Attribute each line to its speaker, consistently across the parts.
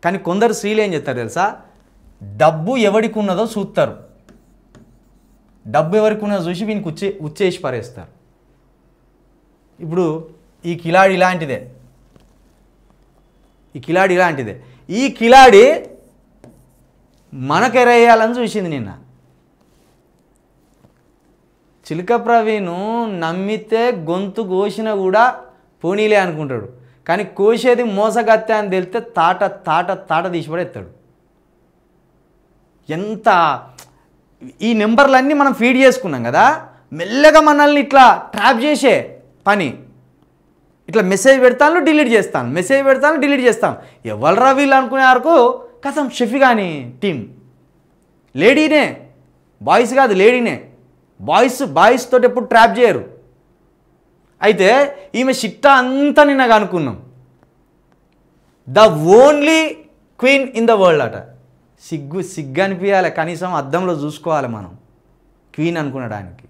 Speaker 1: కానీ కొందరు స్త్రీలు ఏం చేస్తారు తెలుసా, డబ్బు ఎవరికి ఉన్నదో చూస్తారు, డబ్బు ఎవరికి ఉన్నదో చూసి వీనికి ఉచ్చేసి పారేస్తారు. ఇప్పుడు ఈ కిలాడి ఇలాంటిదే, ఈ కిలాడి మనకెరేయాలని చూసింది నిన్న. చిలుక ప్రవీణు నమ్మితే గొంతు కోసినా కూడా పోనీలే అనుకుంటాడు, కానీ కోసేది మోసగత్తే అని తెలిస్తే తాట తీసిపడేస్తాడు. ఎంత ఈ నెంబర్లన్నీ మనం ఫీడ్ చేసుకున్నాం కదా, మెల్లగా మనల్ని ఇట్లా ట్రాప్ చేసే పని. ఇట్లా మెసేజ్ పెడతాను డిలీట్ చేస్తాను, ఎవరురా వీళ్ళు అనుకునే వరకు కథం షెఫీ కానీ టీం లేడీనే, బాయ్స్ కాదు లేడీనే. బాయ్స్ తోటి ఎప్పుడు ట్రాప్ చేయరు. అయితే ఈమె చిట్టా అంతా నిన్నగా అనుకున్నాం, the only queen in the world అట. సిగ్గు అనిపించాలి, కనీసం అద్దంలో చూసుకోవాలి మనం క్వీన్ అనుకునడానికి.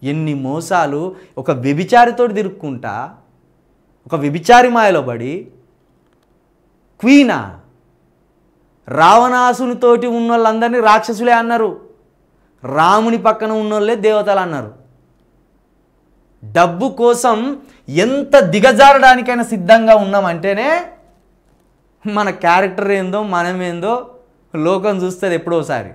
Speaker 1: ఎన్ని మోసాలు, ఒక వ్యభిచారితో తిరుక్కుంటా, ఒక వ్యభిచారి మాయలో పడి క్వీనా. రావణాసునితోటి ఉన్న వాళ్ళందరినీ రాక్షసులే అన్నారు, రాముని పక్కన ఉన్నోళ్ళే దేవతలు అన్నారు. డబ్బు కోసం ఎంత దిగజారడానికైనా సిద్ధంగా ఉన్నామంటేనే మన క్యారెక్టర్ ఏందో మనమేందో లోకం చూస్తుంది ఎప్పుడోసారి.